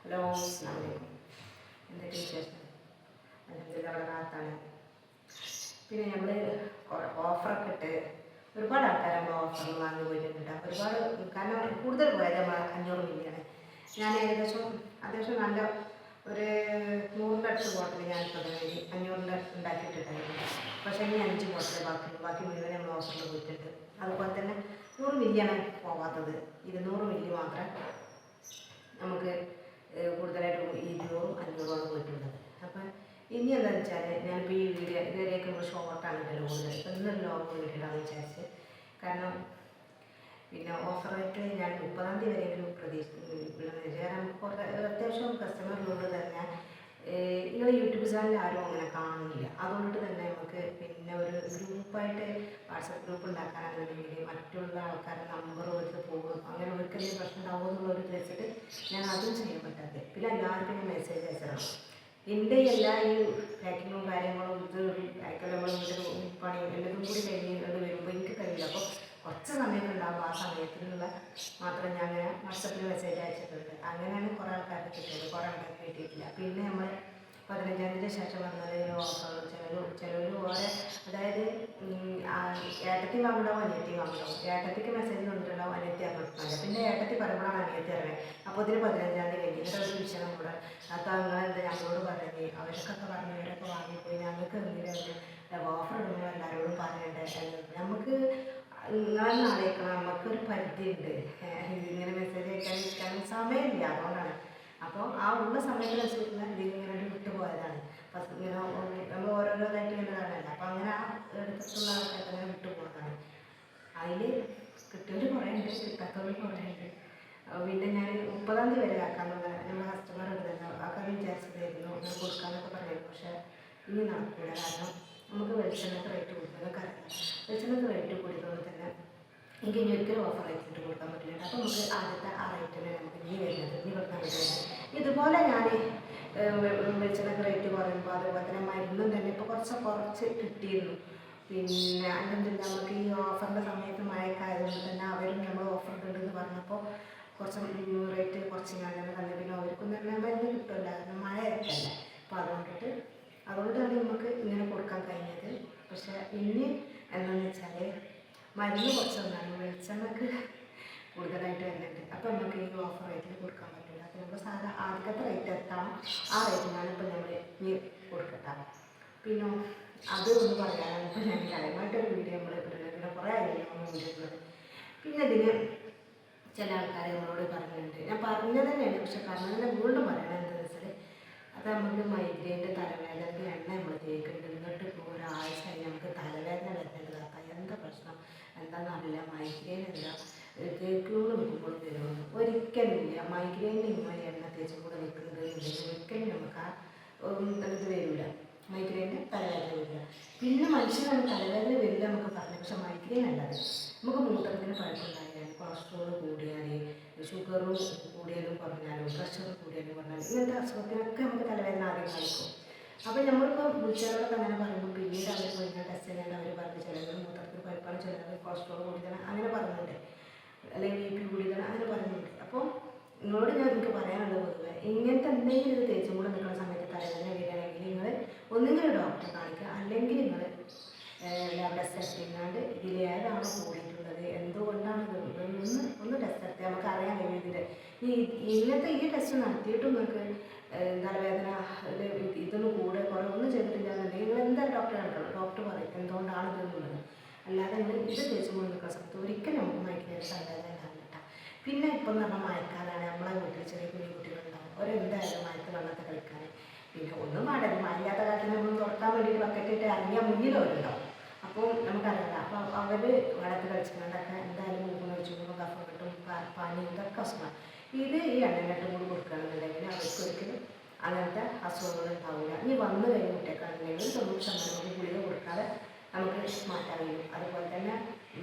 Hello അസ്സലാമു അലൈക്കും. എന്തൊക്കെ വിശേഷം? അൽഹംദുലില്ലാ അവിടെ റാഹത്താണ്. പിന്നെ നമ്മൾ ഓഫറൊക്കെ ഇട്ട് ഒരുപാട് ആൾക്കാർ നമ്മൾ ഓഫറിൽ വാങ്ങി പോയിട്ടുണ്ട്. ഒരുപാട് കാരണം കൂടുതൽ പോയത് നമ്മൾ 500 മില്ലിയാണ്. ഞാൻ ഏകദേശം അത്യാവശ്യം നല്ല ഒരു 100ൻ്റെ അടുത്ത് ബോട്ടിൽ ഞാനിപ്പോൾ 500ൻ്റെ ഉണ്ടാക്കിയിട്ടുണ്ടായിരുന്നു. പക്ഷേ ഇനി 5 ബോട്ടിൽ ബാക്കി മുഴുവൻ നമ്മൾ ഓഫറിൽ പോയിട്ടുണ്ട്. അതുപോലെ തന്നെ 100 മില്ലിയാണ് പോവാത്തത്. 200 മില്ലി മാത്രം നമുക്ക് കൂടുതലായിട്ടും 200ഉം 500ഉമാണ് പോയിട്ടുള്ളത്. അപ്പം ഇനി എന്താണെന്ന് വെച്ചാൽ ഞാനിപ്പോൾ ഈ വീഡിയോ ഇതുവരെയൊക്കെ നമ്മൾ ഷോർട്ടാണ് ഇടല്ലോ കൂടുതൽ. ഇപ്പം ഇന്നൊരു ലോങ് വീഡിയോയിലാണെന്ന് വിചാരിച്ച്. കാരണം പിന്നെ ഓഫർ റേറ്റ് ഞാൻ 30-ാം തീയതി വരെയെങ്കിലും പ്രതീക്ഷിക്കുന്നു. കാരണം കുറേ അത്യാവശ്യം കസ്റ്റമറിനോട് തന്നെ നിങ്ങൾ യൂട്യൂബ് ചാനൽ ആരും അങ്ങനെ കാണുന്നില്ല. അതുകൊണ്ട് തന്നെ നമുക്ക് പിന്നെ ഒരു ഗ്രൂപ്പായിട്ട് വാട്സപ്പ് ഗ്രൂപ്പ് ഉണ്ടാക്കാനാണെന്നുണ്ടെങ്കിൽ മറ്റുള്ള ആൾക്കാരുടെ നമ്പർ വെച്ച് പോകും, അങ്ങനെ ഒരിക്കലും പ്രശ്നം ഉണ്ടാവുമോ എന്നുള്ളൊരു വെച്ചിട്ട് ഞാൻ അതും ചെയ്യാൻ പറ്റാത്തത്. പിന്നെ എല്ലാവർക്കും ഞാൻ മെസ്സേജ് അയച്ചിടണം. എൻ്റെ എല്ലാ ഈ പാക്കിങ്ങും കാര്യങ്ങളും ഇത് പാക്കൽ നമ്മൾ വീട്ടിൽ പണി എല്ലാതും കൂടി കഴിഞ്ഞിട്ട് വരുമ്പോൾ എനിക്ക് കഴിയില്ല. അപ്പോൾ കുറച്ച് സമയമൊക്കെ ഉണ്ടാകും. ആ സമയത്തിനുള്ള മാത്രം ഞാൻ അങ്ങനെ വാട്സപ്പിൽ മെസ്സേജ് അയച്ചിട്ടുണ്ട്. അങ്ങനെയാണ് കുറേ ആൾക്കാർക്ക് കിട്ടിയത്, കുറേ ആൾക്കാർക്ക് കിട്ടിയിട്ടില്ല. പിന്നെ നമ്മൾ 15-ാം തീയതിക്ക് ശേഷം വന്നത് ഓഫർ ചിലവർ ഓരോ അതായത് ഏട്ടത്തി വാങ്ങണ്ടാവും, അനിയത്തി വാങ്ങണ്ടാവും. ഏട്ടത്തിക്ക് മെസ്സേജ് വന്നിട്ടുണ്ടാവും, അനിയത്തി അറിഞ്ഞിട്ടില്ല. പിന്നെ ഏട്ടത്തി പറയുമ്പോഴാണ് അനിയത്തി അറിയുന്നത്. അപ്പോൾ ഇതിന് 15-ാം തീയതി കഴിഞ്ഞ് ഇതൊരു വിഷയം കൂടെ അപ്പോൾ നിങ്ങളെന്താ ഞങ്ങളോട് പറഞ്ഞത്, അവരൊക്കെ പറഞ്ഞു ഇവരൊക്കെ വാങ്ങിപ്പോയി, ഞങ്ങൾക്ക് എന്തെങ്കിലും ഓഫർ ഇടുമ്പോൾ എല്ലാവരോടും പറയണ്ടേ എന്നത് നമുക്ക് നിങ്ങളെന്ന് അറിയിക്കണം. നമുക്കൊരു പരിധിയുണ്ട്. ഇങ്ങനെ മെസ്സേജ് അയക്കാനും സമയമില്ല, അതുകൊണ്ടാണ്. അപ്പോൾ ആ ഉള്ള സമയത്തിനനുസരിച്ച് ഇതിങ്ങനെ വിട്ടുപോയതാണ്. ഫസ്റ്റ് ഇങ്ങനെ നമ്മൾ ഓരോരോതായിട്ട് ഇങ്ങനെ കാണാനല്ല. അപ്പോൾ അങ്ങനെ ആ എടുത്തിട്ടുള്ള ആൾക്കാർക്ക് അങ്ങനെ വിട്ടുപോയതാണ്. അതിൽ കിട്ടിയവർ കുറേ ഉണ്ട്, കിട്ടാത്തവർ കുറേ ഉണ്ട്. പിന്നെ ഞാൻ 30-ാം തീയതി വരെ ആക്കാമെന്നുള്ള നമ്മുടെ കസ്റ്റമർ ഉണ്ടല്ലോ, ആക്കാമെന്ന് വിചാരിച്ചതായിരുന്നു. ഞാൻ കൊടുക്കാമെന്നൊക്കെ പറഞ്ഞത്. പക്ഷേ ഇനി നടക്കില്ല. കാരണം നമുക്ക് വെളിച്ചെണ്ണക്ക് റേറ്റ് കൊടുക്കുന്നത് അറിയാം. വെളിച്ചെണ്ണക്ക് റേറ്റ് കൂടിയതുകൊണ്ട് തന്നെ എനിക്ക് ഇനി ഒരിക്കലും ഓഫർ റേറ്റിട്ട് കൊടുക്കാൻ പറ്റില്ല. അപ്പോൾ നമുക്ക് ആദ്യത്തെ ആ റേറ്റിനെ നമുക്ക് ഇനി വരുന്നത് ഇനി കൊടുക്കാൻ പറ്റില്ല. ഇതുപോലെ ഞാൻ വെളിച്ചെണ്ണക്ക് റേറ്റ് കുറയുമ്പോൾ അതുപോലെ തന്നെ മരുന്നും തന്നെ ഇപ്പോൾ കുറച്ച് കിട്ടിയിരുന്നു. പിന്നെ അല്ലെങ്കിൽ നമുക്ക് ഈ ഓഫറിൻ്റെ സമയത്ത് മഴയൊക്കെ ആയതുകൊണ്ട് തന്നെ അവരും നമ്മൾ ഓഫർ ഉണ്ടെന്ന് പറഞ്ഞപ്പോൾ കുറച്ച് റേറ്റ് കുറച്ച് ഞാൻ തന്നെ തന്നെ. പിന്നെ അവർക്കും തന്നെ മരുന്ന് കിട്ടില്ല, കാരണം മഴയൊക്കെ അല്ല. അപ്പോൾ അതുകൊണ്ടാണ് നമുക്ക് ഇങ്ങനെ കൊടുക്കാൻ കഴിഞ്ഞത്. പക്ഷേ ഇനി എന്താണെന്ന് വെച്ചാൽ മരുന്ന് കുറച്ച് തന്നാലും വെളിച്ചെണ്ണക്ക് കൂടുതലായിട്ട് വരുന്നുണ്ട്. അപ്പോൾ നമുക്ക് ഈ ഓഫർ റേറ്റിൽ കൊടുക്കാൻ പറ്റില്ല. അപ്പോൾ നമ്മൾ സാധാരണ ആദ്യത്തെ റേറ്റ് എത്താം, ആ റേറ്റിനാണ് ഇപ്പോൾ നമ്മൾ ഇനി കൊടുക്കട്ടാം. പിന്നെ അതൊന്നും പറയാനാണ് ഇപ്പോൾ ഞാൻ കാര്യമായിട്ടൊരു വീഡിയോ നമ്മൾ പിന്നെ കുറേ ആയിരുന്നു വീഡിയോകൾ. പിന്നെ ഇതിന് ചില ആൾക്കാർ നമ്മളോട് പറഞ്ഞിട്ടുണ്ട്. ഞാൻ പറഞ്ഞത് തന്നെയാണ്, പക്ഷെ പറഞ്ഞതിനെ വീണ്ടും പറയണം. എന്താണെന്ന് വെച്ചാൽ അത് നമുക്ക് മൈഗ്രൈൻ്റെ തലവേദനയ്ക്ക് എണ്ണ നമ്മൾ തേക്കുന്നുണ്ട്. എന്നിട്ട് ഇപ്പോൾ ഒരാഴ്ച കഴിഞ്ഞ് നമുക്ക് തലവേദന വരുന്നുണ്ട്. എന്താ പ്രശ്നം എന്താണെന്നറിയില്ല. മൈഗ്രെയിൻ അല്ല, തേക്കുകൊണ്ട് നിൽക്കുമ്പോൾ വരുമെന്ന് ഒരിക്കലും ഇല്ല. മൈഗ്രെയിനിന് ഇങ്ങനെ എണ്ണ തേച്ചും കൂടെ നിൽക്കുന്നുണ്ടെങ്കിൽ ഒരിക്കലും നമുക്ക് ആ ഇത് വരില്ല. മൈഗ്രെയിന് തലവേദന വരില്ല. പിന്നെ മനുഷ്യനാണ് തലവേദന വരില്ല നമുക്ക് പറഞ്ഞു, പക്ഷെ മൈഗ്രെയിൻ അല്ലാതെ നമുക്ക് മൂത്രത്തിന് പഴക്കമുണ്ടായാൽ, കൊളസ്ട്രോൾ കൂടിയാൽ, ഷുഗറും കൂടിയാലും കുറഞ്ഞാലും, പ്രഷർ കൂടിയാലും കുറഞ്ഞാലും, ഇങ്ങനത്തെ അസുഖത്തിനൊക്കെ നമുക്ക് തലവേദന ആദ്യം കാണിക്കും. അപ്പോൾ നമ്മളിപ്പോൾ വിളിച്ചവരൊക്കെ അങ്ങനെ പറയുമ്പോൾ പിന്നീട് അവർ പോയിട്ട് ടെസ്റ്റ് ചെയ്യാൻ അവർ പറഞ്ഞ് ചിലവർ മൂത്രത്തിന് പഴുപ്പാണ്, ചിലവർ കൊളസ്ട്രോൾ കൂടിയതാണ് അങ്ങനെ പറയുന്നുണ്ട്, അല്ലെങ്കിൽ BP കൂടിയതാണ് അങ്ങനെ പറയുന്നുണ്ട്. അപ്പോൾ നിങ്ങളോട് ഞാൻ എനിക്ക് പറയാനുള്ളത് പൊതുവെ ഇങ്ങനത്തെ എന്തെങ്കിലും ഇത് തേച്ചും കൂടെ നിൽക്കുന്ന സമയത്ത് തലവേദന വരികയാണെങ്കിൽ നിങ്ങൾ ഒന്നുകിൽ ഡോക്ടറെ കാണിക്കുക, അല്ലെങ്കിൽ നിങ്ങൾ ലാബ് ടെസ്റ്റ് നടത്തിയാണ്ട് ഇതിൽ ഏതാണ് കൂടിയിട്ടുള്ളത്, എന്തുകൊണ്ടാണ് ഒന്ന് ടെസ്റ്റ് നടത്തി നമുക്ക് അറിയാൻ കഴിയുന്നത്. ഇങ്ങനത്തെ ഈ ടെസ്റ്റ് നടത്തിയിട്ടും നിങ്ങൾക്ക് തലവേദന ഇതൊന്നും കൂടെ കുറവൊന്നും ചെയ്തിട്ടില്ലാന്നുണ്ടെങ്കിൽ നിങ്ങൾ എന്തായാലും ഡോക്ടറെ കാണിക്കണം. ഡോക്ടർ പറയും എന്തുകൊണ്ടാണ് ഇതെന്നുള്ളത്. അല്ലാതെ നിങ്ങൾ ഇത് തേച്ചുകൊണ്ട് നിൽക്കുന്ന സമയത്ത് ഒരിക്കലും നമുക്ക് മയക്കിലേക്ക് തലവേദന ഉണ്ടാവില്ല. പിന്നെ ഇപ്പം എന്ന് പറഞ്ഞാൽ മയക്കാനാണ്. നമ്മളെ വീട്ടിൽ ചെറിയ കുഞ്ഞു കുട്ടികളുണ്ടാവും, അവരെന്തായാലും മയക്ക് വെള്ളത്തിൽ കളിക്കാൻ പിന്നെ ഒന്നും പാടില്ല. മഴയാത്ത കാലത്ത് നമ്മൾ തുറക്കാൻ വേണ്ടിയിട്ട് ബക്കറ്റിട്ട് ഇറങ്ങിയ മുന്നിൽ അവരുണ്ടാവും. അപ്പോൾ നമുക്കറിയില്ല. അപ്പോൾ അവർ വെള്ളത്തിൽ കളിച്ചിട്ടുണ്ടൊക്കെ എന്തായാലും മൂന്ന് വെച്ചുകൊണ്ട് കഫം കിട്ടും, പനി, ഇതൊക്കെ അസുഖമാണ്. ഇത് ഈ എണ്ണക്കെട്ടും കൂടി കൊടുക്കുകയാണെന്നുണ്ടെങ്കിൽ അവർക്ക് ഒരിക്കലും അങ്ങനത്തെ അസുഖങ്ങൾ ഉണ്ടാവില്ല. ഇനി വന്നു കഴിഞ്ഞ കുട്ടിയൊക്കെയാണെന്നുണ്ടെങ്കിൽ 90% ഗുളിക കൊടുക്കാതെ നമുക്ക് മാറ്റാൻ കഴിയും. അതുപോലെ തന്നെ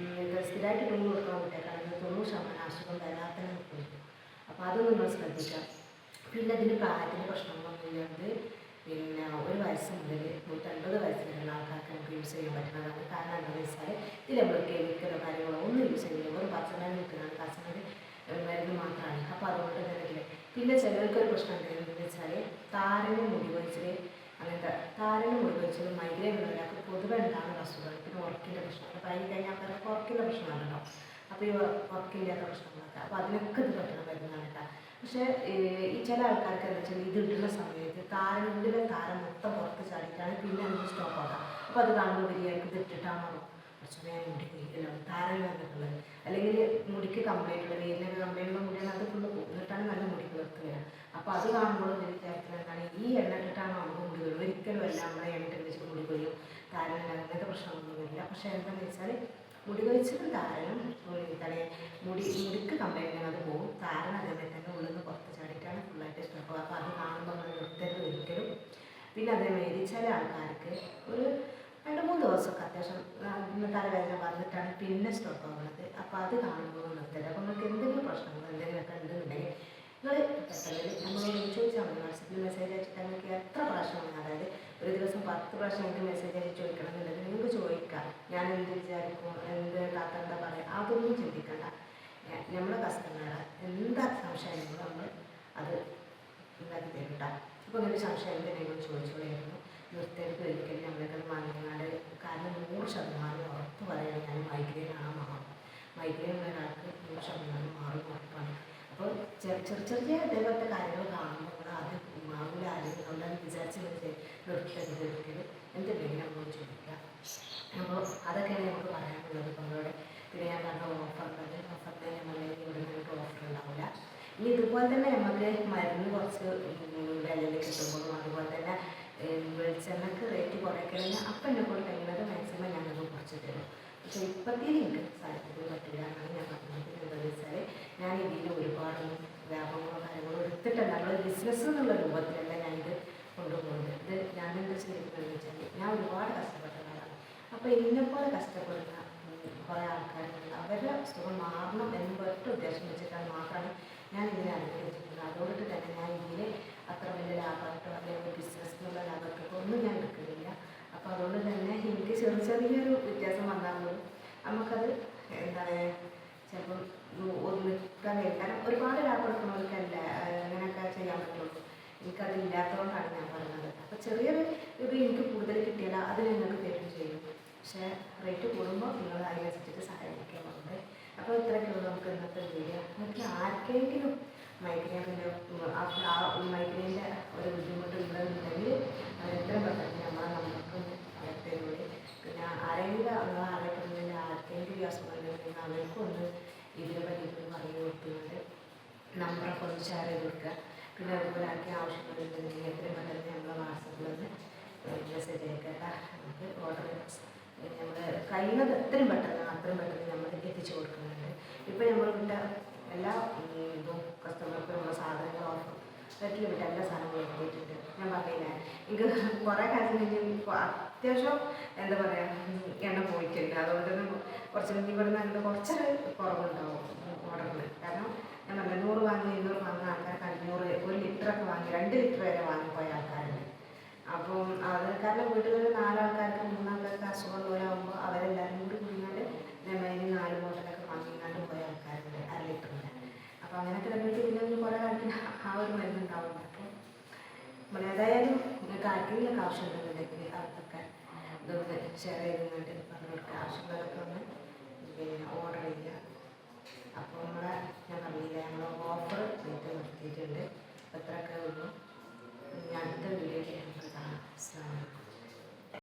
സ്ഥിരമായിട്ട് ഗുളിക കൊടുക്കുന്ന കുട്ടിയൊക്കെയാണെങ്കിൽ 90% അസുഖം വരാത്ത നമുക്ക് കിട്ടും. അപ്പോൾ അത് നിങ്ങൾ ശ്രദ്ധിക്കാം. പിന്നെ ഇതിന് പ്രായത്തിൻ്റെ പ്രശ്നങ്ങളൊന്നും ഇല്ലാണ്ട് പിന്നെ 1 വയസ്സ് മുതൽ 150 വയസ്സ് വരെയുള്ള ആൾക്കാർക്ക് നമുക്ക് യൂസ് ചെയ്യാൻ പറ്റുന്നതാണ്. കാരണം എന്താണെന്ന് വെച്ചാൽ ഇതിൽ നമ്മൾ കെമിക്കലോ കാര്യങ്ങളോ ഒന്നും യൂസ് ചെയ്യുന്നില്ല. ഒരു പച്ചമരുന്ന് കിട്ടുന്നതാണ്, പച്ചമരുന്ന് മരുന്ന് മാത്രമാണ്. അപ്പോൾ അതുകൊണ്ട് തന്നെ പിന്നെ ചിലർക്കൊരു പ്രശ്നം എന്താണെന്ന് വെച്ചാൽ താരന് മുടി കൊഴിച്ചിൽ, അങ്ങനത്തെ താരന് മുടി കൊഴിച്ചിൽ മൈഗ്രൈൻ ഉള്ള ഒരാൾക്ക് പൊതുവെ ഉണ്ടാകുന്ന അസുഖമാണ്. പിന്നെ ഉറക്കിൻ്റെ പ്രശ്നമാണ്. പനി കഴിഞ്ഞാൽ ആൾക്കാർക്ക് ഉറക്കിൻ്റെ പ്രശ്നമാണല്ലോ. അപ്പോൾ ഈ ഉറക്കില്ലാത്ത പ്രശ്നങ്ങളൊക്കെ, അപ്പോൾ അതിനൊക്കെ ഇത് പറ്റണം വരുന്നതാണ് കേട്ടോ. പക്ഷേ ഈ ചില ആൾക്കാർക്ക് എന്താ വെച്ചാൽ ഇത് ഇടുന്ന സമയത്ത് താരനുള്ളിലെ താരം മൊത്തം പുറത്ത് ചാടിയിട്ടാണ് പിന്നെ നമുക്ക് സ്റ്റോപ്പ് ആകാം. അപ്പോൾ അത് കാണുമ്പോൾ വലിയായിരിക്കും ഇത് ഇട്ടിട്ടാണോ കുറച്ചുകൂടെ മുടി കൊയ്യല്ലോ താരം വന്നിട്ടുള്ളത്, അല്ലെങ്കിൽ മുടിക്ക് കംപ്ലൈൻറ്റ് ഉള്ള വെയിലിനൊക്കെ കംപ്ലൈൻറ്റ് ഉള്ള മുടിയാണ് അത് ഫുള്ള് എന്നിട്ടാണ് നല്ല മുടി കിളർത്ത് വരിക. അപ്പോൾ അത് കാണുമ്പോൾ വിചാരിക്കുന്നതാണ് ഈ എണ്ണ ഇട്ടിട്ടാണോ നമുക്ക് മുടി കൊയ്യും. ഒരിക്കലും അല്ല, നമ്മളെ എണ്ണ വെച്ചിട്ട് മുടി കൊയ്യും, താരം അങ്ങനത്തെ പ്രശ്നമൊന്നും വരില്ല. പക്ഷേ എന്താണെന്ന് വെച്ചാൽ മുടി കൊഴിച്ചിലും താരനും എന്താണ് മുടിക്ക് കംപ്ലൈൻറ്റ് അത് പോകും. താരൻ അതേപോലെ തന്നെ ഉള്ളിൽ നിന്ന് പുറത്ത് ചാടിയിട്ടാണ് ഫുള്ളായിട്ട് സ്റ്റോപ്പ്. അപ്പോൾ അത് കാണുമ്പോൾ നമ്മൾ നിർത്തരുത് ഒരിക്കലും. പിന്നെ അതേമാതിരി ചില ആൾക്കാർക്ക് ഒരു 2-3 ദിവസമൊക്കെ അത്യാവശ്യം തലവേദന വന്നിട്ടാണ് പിന്നെ സ്റ്റോപ്പ് ആവുന്നത്. അപ്പോൾ അത് കാണുമ്പോൾ നിർത്തരുത്. അപ്പോൾ നിങ്ങൾക്ക് എന്തെങ്കിലും പ്രശ്നങ്ങൾ എന്തെങ്കിലുമൊക്കെ ഉണ്ടെന്നുണ്ടെങ്കിൽ നിങ്ങൾ പെട്ടെന്ന് നമ്മളോട് ചോദിച്ചാൽ മതി. വാട്സപ്പിൽ മെസ്സേജ് അയച്ചിട്ട് നിങ്ങൾക്ക് എത്ര പ്രാവശ്യമാണ്, അതായത് ഒരു ദിവസം 10 പ്രാവശ്യം നിങ്ങൾക്ക് മെസ്സേജ് അയച്ച് ചോദിക്കണം എന്നുണ്ടെങ്കിൽ നിങ്ങൾക്ക് ചോദിക്കാം. ഞാൻ എന്ത് വിചാരിക്കും, എന്ത് താത്ത എന്താ പറയുക, അതൊന്നും ചിന്തിക്കണ്ട. നമ്മളെ കസ്റ്റമറെ എന്താ സംശയം നമ്മൾ അത് ഉണ്ടാക്കി തരും കേട്ടോ. ഇപ്പോൾ ഇങ്ങനെ സംശയം എന്തെങ്കിലും ചോദിച്ചോളായിരുന്നു. നിർത്തിയെടുത്ത് ഒരിക്കലും നമ്മളൊക്കെ വാങ്ങിയാൽ, കാരണം 100% ഉറപ്പ് പറയുകയാണ് ഞാൻ മൈഗ്രെയിനാണ് മാറും. മൈഗ്രെയിൻ ഉള്ള ഒരാൾക്ക് 100% മാറും ഉറപ്പാണ്. അപ്പോൾ ചെറിയ ഇതേപോലത്തെ കാര്യങ്ങൾ കാണുമ്പോൾ നമ്മൾ അത് മാറില്ല ആരെങ്കിലും നമ്മളത് വിചാരിച്ച് നിർത്തരുത് ഒരിക്കലും. എന്തുണ്ടെങ്കിലും നമ്മളോട് ചോദിക്കുക. അപ്പോൾ അതൊക്കെയാണ് നമുക്ക് പറയാനുള്ളത് നമ്മളോട്. പിന്നെ ഞാൻ പറഞ്ഞ ഓഫറിൽ നമ്മളെ ഇവിടെ നമുക്ക് ഓഫർ ഉണ്ടാവില്ല. ഇനി ഇതുപോലെ തന്നെ നമുക്ക് മരുന്ന് കുറച്ച് വിലയിൽ കിട്ടുമ്പോഴും അതുപോലെ തന്നെ വെളിച്ചെണ്ണക്ക് റേറ്റ് കുറയ്ക്കണമെങ്കിൽ അപ്പം എന്നെ കൊണ്ട് കഴിയുന്നത് മാക്സിമം ഞങ്ങൾക്ക് കുറച്ച് തരും. പക്ഷേ ഇപ്പോഴത്തേനും എനിക്ക് സാധിക്കാൻ പറ്റില്ല എന്നാണ് ഞാൻ പറഞ്ഞത്. എന്താണെന്ന് വെച്ചാൽ ഞാൻ ഇതിൽ ഒരുപാടൊന്നും ലാഭങ്ങളോ കാര്യങ്ങളോ എടുത്തിട്ടല്ല, നമ്മൾ ബിസിനസ് എന്നുള്ള രൂപത്തിലല്ല ഞാനിത് കൊണ്ടുപോകുന്നത്. ഇത് ഞാൻ എന്താ ചെയ്തിട്ടുണ്ടെന്ന് വെച്ചാൽ ഞാൻ ഒരുപാട് കഷ്ടപ്പെട്ടതാണ്. അപ്പോൾ ഇതിനെപ്പോലെ കഷ്ടപ്പെടുന്ന കുറേ ആൾക്കാരുണ്ട്. അവരുടെ സുഖം മാറണം എന്ന് ഒറ്റ ഉദ്ദേശം വെച്ചിട്ടാണ് മാത്രമാണ് ഞാൻ ഇതിനെ അനുഭവിച്ചിട്ടുള്ളത്. അതുകൊണ്ട് തന്നെ ഞാൻ ഇതിൽ അത്ര വലിയ ലാഭമായിട്ടോ അല്ലെങ്കിൽ ബിസിനസ് എന്നുള്ള ലാഭമായിട്ടോ ഒന്നും ഞാൻ എടുക്കുന്നില്ല. അപ്പോൾ അതുകൊണ്ട് തന്നെ എനിക്ക് ചെറിയൊരു വ്യത്യാസം വന്നാൽ പോലും നമുക്കത് എന്താണ് ചിലപ്പം ഒന്നിക്കാൻ കഴിയും. കാരണം ഒരുപാട് ലാഭം എടുക്കുന്നവർക്കല്ല അങ്ങനെയൊക്കെ ചെയ്യാൻ പറ്റുള്ളൂ. എനിക്കത് ഇല്ലാത്തതുകൊണ്ടാണ് ഞാൻ പറയുന്നത്. അപ്പോൾ ചെറിയൊരു ഇത് എനിക്ക് കൂടുതൽ കിട്ടിയാൽ അത് നിങ്ങൾക്ക് തരും ചെയ്യും. പക്ഷേ റേറ്റ് കൂടുമ്പോൾ നിങ്ങൾ അതിനനുസരിച്ചിട്ട് സഹായിക്കാറുണ്ട്. അപ്പോൾ ഇത്രയൊക്കെയുള്ളൂ നമുക്ക് ഇന്നത്തെ വീഡിയോ. നമുക്ക് ആർക്കെങ്കിലും മൈഗ്രെയിൻ്റെ ഒരു ബുദ്ധിമുട്ടുണ്ടെന്നുണ്ടെങ്കിൽ എത്രയും പെട്ടെന്ന് നമ്മളെ നമുക്ക് തരുന്നത്. പിന്നെ ആരെങ്കിലും ആരെങ്കിലും ആർക്കെങ്കിലും അസുഖമുണ്ടെങ്കിൽ അവർക്കും ഒന്ന് ഇതിനെ പറ്റിയിട്ട് പറഞ്ഞു കൊടുക്കുന്നുണ്ട്. നമ്പറൊക്കെ ഒന്ന് ഷെയർ ചെയ്ത് കൊടുക്കുക. പിന്നെ അതുപോലെ ആർക്കും ആവശ്യങ്ങളുണ്ടെങ്കിൽ എത്രയും പെട്ടെന്ന് നമ്മളെ വാട്സപ്പിലൊന്ന് മെസ്സേജ് അയക്കുക. നമുക്ക് ഓർഡർ നമ്മൾ കഴിയുന്നത് അത്രയും പെട്ടെന്ന് നമ്മൾ എത്തിച്ചു കൊടുക്കുന്നുണ്ട്. ഇപ്പോൾ നമ്മളിവിടെ എല്ലാ ഇതും കസ്റ്റമർക്കും നമ്മുടെ സാധനങ്ങൾ ഓഫർ റേറ്റിൽ വിട്ട് എല്ലാ സാധനങ്ങളും എത്തിയിട്ടുണ്ട്. ഞാൻ പറഞ്ഞില്ലേ എനിക്ക് കുറേ കാര്യം കഴിഞ്ഞ് അത്യാവശ്യം എന്താ പറയുക എണ്ണ പോയിട്ടുണ്ട്. അതുകൊണ്ട് തന്നെ കുറച്ച് ഇവിടെ നിന്ന് കുറച്ചൊരു കുറവുണ്ടാവും ഓർഡറിൽ. കാരണം ഞാൻ പറഞ്ഞ 100 വാങ്ങി 200 വാങ്ങുന്ന ആൾക്കാർക്ക് 500 1 ലിറ്ററൊക്കെ വാങ്ങി 2 ലിറ്റർ വരെ വാങ്ങിപ്പോയ ആൾക്കാരുണ്ട്. അപ്പം അത് കാരണം വീട്ടിൽ 4 ആൾക്കാർക്ക് 3 ആൾക്കാർക്ക് അസുഖമുള്ളവരാകുമ്പോൾ അവരെല്ലാവരും കൂടി കുഞ്ഞാൽ നെമ്മയിൽ 4 ബോട്ടിലൊക്കെ വാങ്ങിക്കാണ്ട് പോയ ആൾക്കാരുണ്ട് 1/2 ലിറ്ററിൻ്റെ. അപ്പോൾ അങ്ങനെയൊക്കെ കഴിഞ്ഞിട്ട് പിന്നെ കുറേ കാലത്തിന് ആ ഒരു മരുന്നുണ്ടാവുന്നുണ്ട്. അപ്പോൾ നമ്മൾ ഏതായാലും നിങ്ങൾക്ക് ആർക്കെങ്കിലും ആവശ്യമുണ്ടെന്നുണ്ടെങ്കിൽ അതൊക്കെ ഇതൊന്ന് ഷെയർ ചെയ്തുകൊണ്ട് പറഞ്ഞു കൊടുക്കുക. ആവശ്യമുള്ളതൊക്കെ ഒന്ന് പിന്നെ ഓർഡർ ചെയ്യുക. അപ്പോൾ ഞാൻ പറഞ്ഞില്ല നമ്മൾ ഓഫർ റേറ്റ് നിർത്തിയിട്ടുണ്ട്. അപ്പോൾ ഇത്രയൊക്കെ